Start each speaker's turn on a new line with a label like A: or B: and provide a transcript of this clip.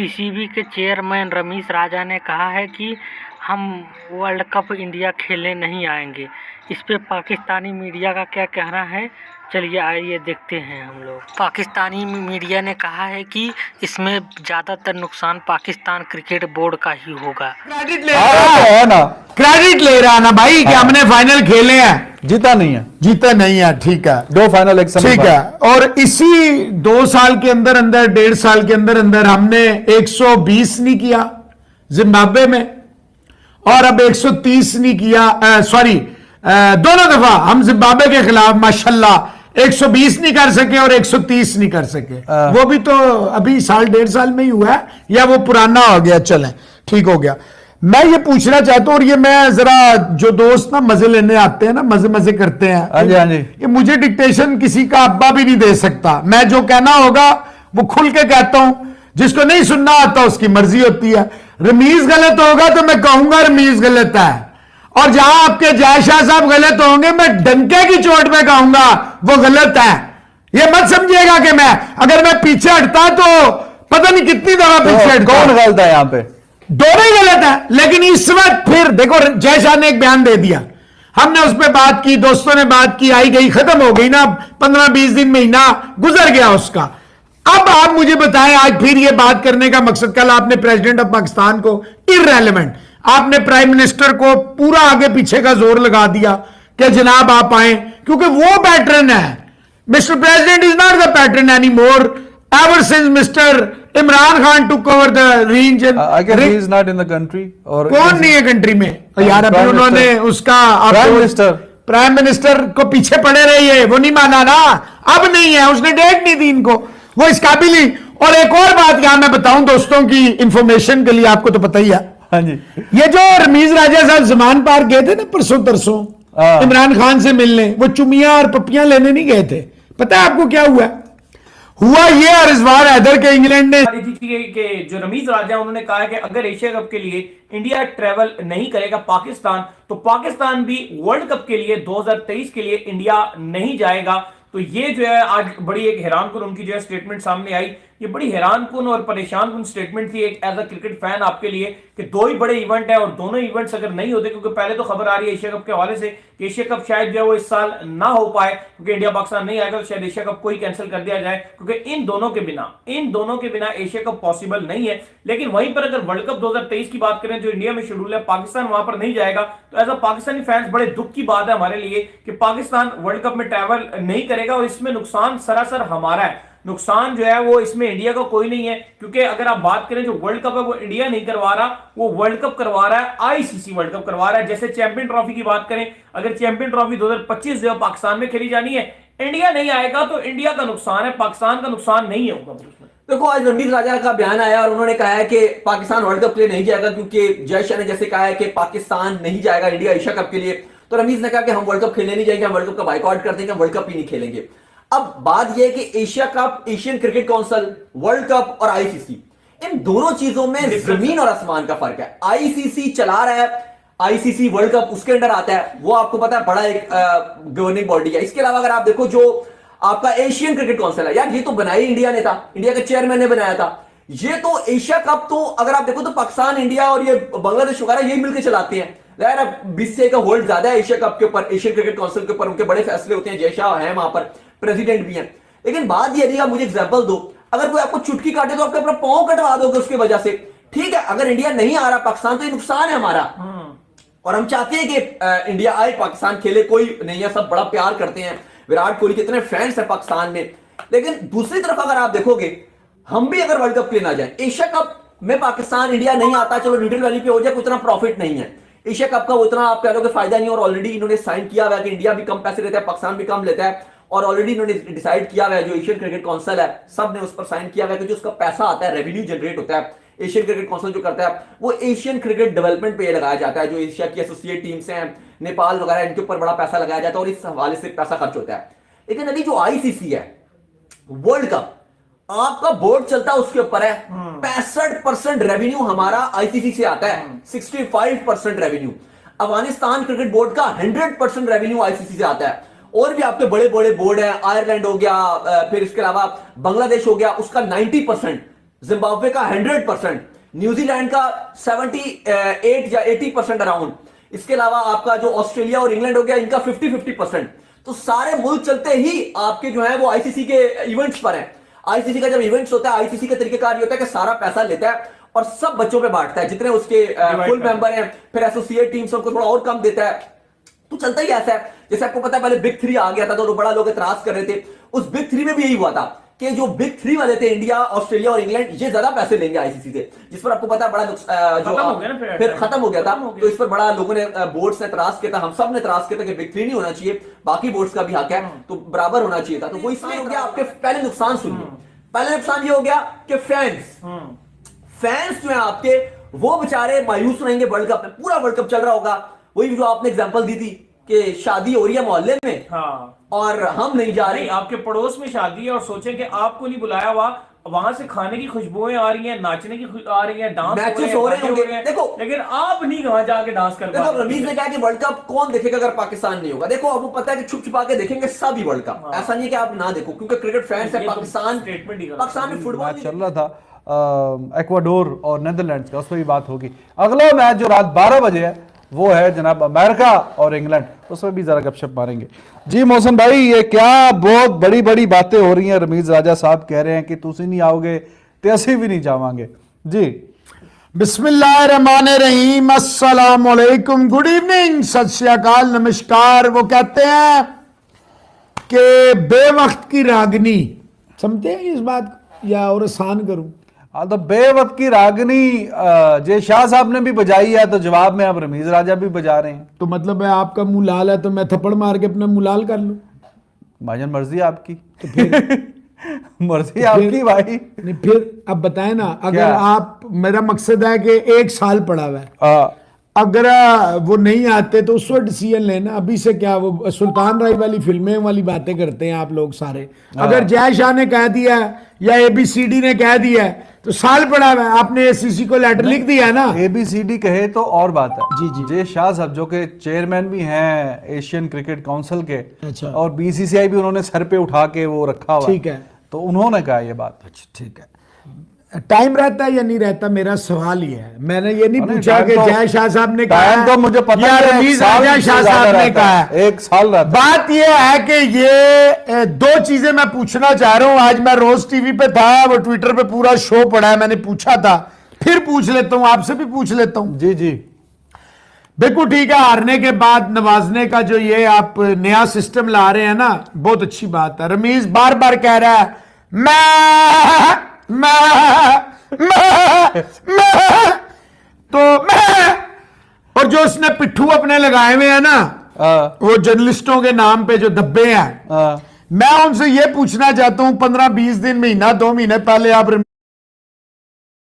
A: PCB के chairman Ramish राजा ने कहा है कि हम वर्ल्ड कप इंडिया खेलने नहीं आएंगे। इस पे पाकिस्तानी मीडिया का क्या कहना है, चलिए आइए देखते हैं हम लोग। पाकिस्तानी मीडिया ने कहा है कि इसमें ज़्यादातर नुकसान पाकिस्तान क्रिकेट बोर्ड का ही होगा।
B: क्रेडिट ले रहा है ना भाई कि हमने फाइनल खेले हैं,
C: जीता नहीं है। ठीक है,
B: 2 फाइनल एक
C: ठीक है। और इसी 2 साल के अंदर अंदर 1.5 साल के अंदर अंदर हमने 120 नहीं किया जिम्बाब्वे में, और अब 130 नहीं किया, सॉरी, दोनों दफा हम जिम्बाब्वे के खिलाफ माशाल्लाह 120 नहीं कर सके और 130 नहीं कर सके। वो भी तो अभी 1.5 साल में ही हुआ है, या वो पुराना हो गया, चलें ठीक हो गया। मैं ये पूछना चाहता हूं, और ये मैं जरा, जो दोस्त ना मजे लेने आते हैं ना, मजे मजे करते हैं,
B: हाँ जी, हाँ जी,
C: ये मुझे डिक्टेशन किसी का अब्बा भी नहीं दे सकता। मैं जो कहना होगा वो खुल के कहता हूं, जिसको नहीं सुनना आता उसकी मर्जी होती है। रमीज गलत होगा तो मैं कहूंगा रमीज गलत है, और जहां आपके जय शाह साहब गलत होंगे मैं डंके की चोट पे कहूंगा वो गलत है। ये मत समझिएगा कि मैं, अगर मैं पीछे हटता तो पता नहीं कितनी दफा पीछे हटता।
B: कौन गलत है यहाँ पे?
C: दोनों ही गलत है, लेकिन इस वक्त फिर देखो, जय शाह ने एक बयान दे दिया, हमने उस पर बात की, दोस्तों ने बात की, आई गई खत्म हो गई ना, 15-20 दिन महीना गुजर गया उसका। अब आप मुझे बताएं, आज फिर ये बात करने का मकसद, कल आपने प्रेसिडेंट ऑफ पाकिस्तान को इररेलेवेंट, आपने प्राइम मिनिस्टर को पूरा आगे पीछे का जोर लगा दिया कि जनाब आप आए, क्योंकि वो पैटर्न है। Mister president is not the pattern any more ever since mister Imran Khan to cover the range.
B: Not in the country. और
C: कौन नहीं है कंट्री में यार? अभी उन्होंने उसका प्राइम मिनिस्टर को पीछे पड़े रहिए, वो नहीं माना ना, अब नहीं है, उसने डेट नहीं दी इनको, वो इस काबिल ही। और एक और बात यहां मैं बताऊं दोस्तों की इंफॉर्मेशन के लिए, आपको तो पता ही है,
B: हाँ जी,
C: ये जो रमीज राजा साहब जमान पार्क गए थे ना परसों तरसों इमरान खान से मिलने, वो चुमिया और पपियां लेने नहीं गए थे। पता है आपको क्या हुआ ये, और इस बार हैदर के इंग्लैंड ने
D: कि जो रमीज राजा उन्होंने कहा है कि अगर एशिया कप के लिए इंडिया ट्रेवल नहीं करेगा पाकिस्तान, तो पाकिस्तान भी वर्ल्ड कप के लिए 2023 के लिए इंडिया नहीं जाएगा। तो ये जो है आज बड़ी एक हैरानकुन उनकी जो है स्टेटमेंट सामने आई। ये बड़ी हैरानकुन और परेशानकुन स्टेटमेंट थी एक एज अ क्रिकेट फैन आपके लिए, कि 2 ही बड़े इवेंट है, और दोनों इवेंट्स अगर नहीं होते, क्योंकि पहले तो खबर आ रही है एशिया कप के हवाले से कि एशिया कप शायद जो है वो इस साल ना हो पाए, क्योंकि इंडिया पाकिस्तान नहीं आएगा, तो शायद एशिया कप को ही कैंसिल कर दिया जाए, क्योंकि इन दोनों के बिना एशिया कप पॉसिबल नहीं है। लेकिन वहीं पर अगर वर्ल्ड कप 2023 की बात करें, जो इंडिया में शेड्यूल है, पाकिस्तान वहां पर नहीं जाएगा, तो एज अ पाकिस्तानी फैंस बड़े दुख की बात है हमारे लिए कि पाकिस्तान वर्ल्ड कप में ट्रैवल नहीं करेगा, और इसमें नुकसान सरासर हमारा है। नुकसान जो है वो इसमें इंडिया का कोई नहीं है, क्योंकि अगर आप बात करें जो वर्ल्ड कप है वो इंडिया नहीं करवा रहा, वो वर्ल्ड कप करवा रहा है आईसीसी वर्ल्ड कप करवा रहा है। जैसे चैंपियन ट्रॉफी की बात करें, अगर चैंपियन ट्रॉफी 2025 जो है पाकिस्तान में खेली जानी है, इंडिया नहीं आएगा, तो इंडिया का नुकसान है, पाकिस्तान का नुकसान नहीं होगा।
E: देखो, आज रणबीर राजा का बयान आया और उन्होंने कहा है कि पाकिस्तान वर्ल्ड कप के लिए नहीं जाएगा, क्योंकि जय शाह ने जैसे कहा है कि पाकिस्तान नहीं जाएगा इंडिया एशिया कप के लिए, तो रमीज ने कहा कि हम वर्ल्ड कप खेलने नहीं जाएंगे, हम वर्ल्ड कप का बाइकआउट कर देंगे, हम वर्ल्ड कप ही नहीं खेलेंगे। अब बात यह है कि Asia cup, Asian cricket council, world cup और आईसीसी, इन दोनों चीजों में जमीन और आसमान का फर्क है। आईसीसी चला रहा है, आईसीसी वर्ल्ड कप उसके अंडर आता है, वो आपको पता है बड़ा एक गवर्निंग बॉडी है। इसके अलावा अगर आप देखो जो आपका एशियन क्रिकेट काउंसिल है, यार ये तो बनाई इंडिया ने था, इंडिया के चेयरमैन ने बनाया था। ये तो एशिया कप तो अगर आप देखो तो पाकिस्तान, इंडिया और ये बांग्लादेश वगैरह यही मिलकर चलाते हैं। यार 20 से का होल्ड ज्यादा है एशिया कप के ऊपर, एशियन क्रिकेट काउंसिल के ऊपर, उनके बड़े फैसले होते हैं, जय शाह है वहां पर, प्रेसिडेंट भी हैं। लेकिन बात यह है, मुझे एग्जांपल दो, अगर कोई आपको चुटकी काटे तो आपको अपना पांव कटवा दोगे उसकी वजह से, ठीक है। अगर इंडिया नहीं आ रहा पाकिस्तान, तो ये नुकसान है हमारा, और हम चाहते हैं कि इंडिया आए, पाकिस्तान खेले, कोई नहीं है, सब बड़ा प्यार करते हैं, विराट कोहली के इतने फैंस हैं पाकिस्तान में। लेकिन दूसरी तरफ अगर आप देखोगे, हम भी अगर वर्ल्ड कप के लिए ना जाए, एशिया कप में पाकिस्तान, इंडिया नहीं आता, चलो न्यूट्रल वैली पे हो जाए, उतना प्रॉफिट नहीं है एशिया कप का, उतना आप कह लो कि फायदा नहीं, और ऑलरेडी इन्होंने साइन किया हुआ है कि इंडिया भी कम पैसे लेता है, पाकिस्तान भी कम लेता है, और ऑलरेडी इन्होंने डिसाइड किया हुआ है, जो एशियन क्रिकेट काउंसिल है सब ने उस पर साइन किया हुआ है कि जो उसका पैसा आता है, रेवेन्यू जनरेट होता है, एशियन क्रिकेट काउंसिल जो करता है, वो एशियन क्रिकेट डेवलपमेंट पे लगाया जाता है। जो एशिया की एसोसिएट टीम्स हैं, नेपाल वगैरह, इनके ऊपर बड़ा पैसा लगाया जाता है, और इस हवाले से पैसा खर्च होता है। लेकिन अभी जो आईसीसी है, वर्ल्ड कप आपका बोर्ड चलता है, उसके ऊपर है 65% रेवेन्यू हमारा आईसीसी से आता है, 65% रेवेन्यू। अफगानिस्तान क्रिकेट बोर्ड का 100% रेवेन्यू आईसीसी से आता है। और भी आपके बड़े बड़े बोर्ड है, आयरलैंड हो गया, फिर इसके अलावा बांग्लादेश हो गया, उसका 90% जिम्बाब्वे का 100%, न्यूजीलैंड का 78 या 80% अराउंड, इसके अलावा आपका जो ऑस्ट्रेलिया और इंग्लैंड हो गया इनका 50-50%। तो सारे मुल्क चलते ही आपके जो है वो आईसीसी के इवेंट्स पर हैं। आईसीसी का जब इवेंट्स होता है, आईसीसी का तरीकेकार ये होता है कि सारा पैसा लेता है और सब बच्चों पे बांटता है, जितने उसके फुल मेंबर हैं, फिर एसोसिएट टीम्स उनको थोड़ा और कम देता है। तो चलता ही ऐसा है। जैसे आपको पता है पहले बिग 3 आ गया था तो बड़ा लोग एतराज कर रहे थे, उस बिग 3 में भी यही हुआ था कि जो बिग 3 वाले थे इंडिया, ऑस्ट्रेलिया और इंग्लैंड, ये ज्यादा पैसे लेंगे आईसीसी से, जिस पर आपको पता है बड़ा जो फिर खत्म हो गया था। तो इस पर बड़ा लोगों ने बोर्ड्स ने एतराज किया था, हम सब ने एतराज किया था कि बिग 3 नहीं होना चाहिए, बाकी बोर्ड्स का भी हक है तो बराबर होना चाहिए था। तो वो इसलिए हो गया। आपके पहले नुकसान सुनिए। पहले नुकसान ये हो गया कि फैंस जो है आपके वो बेचारे मायूस रहेंगे वर्ल्ड कप में। पूरा वर्ल्ड कप चल रहा होगा, वही जो आपने एग्जांपल दी थी कि शादी हो रही है मोहल्ले में,
D: हाँ,
E: और हम नहीं जा रहे।
D: आपके पड़ोस में शादी है और सोचें कि आपको नहीं बुलाया हुआ, वहां से खाने की खुशबुएं आ रही हैं, नाचने की आ रही हैं, डांस
E: मैचेस हो रहे होंगे। देखो,
D: लेकिन आप नहीं वहां जाके डांस कर
E: देखो रमीज ने कहा कि वर्ल्ड कप कौन देखेगा अगर पाकिस्तान नहीं होगा। देखो आपको पता है कि छुप छुपा के देखेंगे सभी वर्ल्ड कप, ऐसा नहीं है कि आप ना देखो, क्योंकि क्रिकेट फैंस है। पाकिस्तान में फुटबॉल
B: मैच चल रहा था एक्वाडोर और नेदरलैंड्स का, उस पर भी बात होगी। अगला मैच जो रात 12 बजे है वो है जनाब अमेरिका और इंग्लैंड, उसमें भी जरा गपशप मारेंगे। जी मोहसिन भाई, ये क्या बहुत बड़ी बड़ी बातें हो रही हैं। रमीज राजा साहब कह रहे हैं कि तुसी नहीं आओगे तो असी भी नहीं जावांगे। जी
C: बिस्मिल्लाहिर्रहमानिर्रहीम, अस्सलाम वालेकुम, गुड इवनिंग, सत श्री अकाल, नमस्कार। वो कहते हैं कि बेवक्त की रागनी, समझते हैं इस बात को या और आसान करूं?
B: हाँ, तो बेवक्त की रागनी जे शाह साहब ने भी बजाई है, तो जवाब में अब रमीज राजा भी बजा रहे हैं।
C: तो मतलब है आपका मुंह लाल है तो मैं थप्पड़ मार के अपना मुंह लाल कर लूं?
B: भाईजान मर्जी आपकी।
C: तो फिर
B: मर्जी आपकी भाई।
C: नहीं, फिर अब बताएं ना, अगर
B: क्या?
C: आप, मेरा मकसद है कि 1 साल पड़ा हुआ है, अगर वो नहीं आते तो उस वक्त डिसीजन लेना। अभी से क्या, वो सुल्तान राय वाली फिल्में वाली बातें करते हैं आप लोग सारे। अगर जय शाह ने कह दिया या ABCD ने कह दिया तो साल पड़ा हुआ है, आपने ACC को लेटर लिख दिया है ना।
B: ABCD कहे तो और बात है।
C: जी, जी।
B: जय शाह साहब जो कि चेयरमैन भी हैं एशियन क्रिकेट काउंसिल के,
C: अच्छा।
B: और BCCI भी उन्होंने सर पे उठा के वो रखा हुआ,
C: ठीक है।
B: तो उन्होंने कहा ये बात।
C: अच्छा, ठीक है। टाइम रहता है या नहीं रहता, मेरा सवाल ये है। मैंने ये नहीं पूछा कि जय शाह साहब ने कहा
B: टाइम तो मुझे पता
C: या
B: है,
C: रमीज राजा शाह साहब ने कहा है।
B: 1 साल रहता है।
C: बात यह है कि ये 2 चीजें मैं पूछना चाह रहा हूं। आज मैं रोज टीवी पे था, वो ट्विटर पे पूरा शो पड़ा है, मैंने पूछा था, फिर पूछ लेता हूं, आपसे भी पूछ लेता हूं।
B: जी जी,
C: बिल्कुल ठीक है। हारने के बाद नवाजने का जो ये आप नया सिस्टम ला रहे हैं ना, बहुत अच्छी बात है। रमीज बार बार कह रहा है मैं तो मैं, और जो उसने पिट्ठू अपने लगाए हुए हैं ना, वो जर्नलिस्टों के नाम पे जो धब्बे हैं, मैं उनसे ये पूछना चाहता हूं 15-20 दिन, महीना 2 महीने पहले आप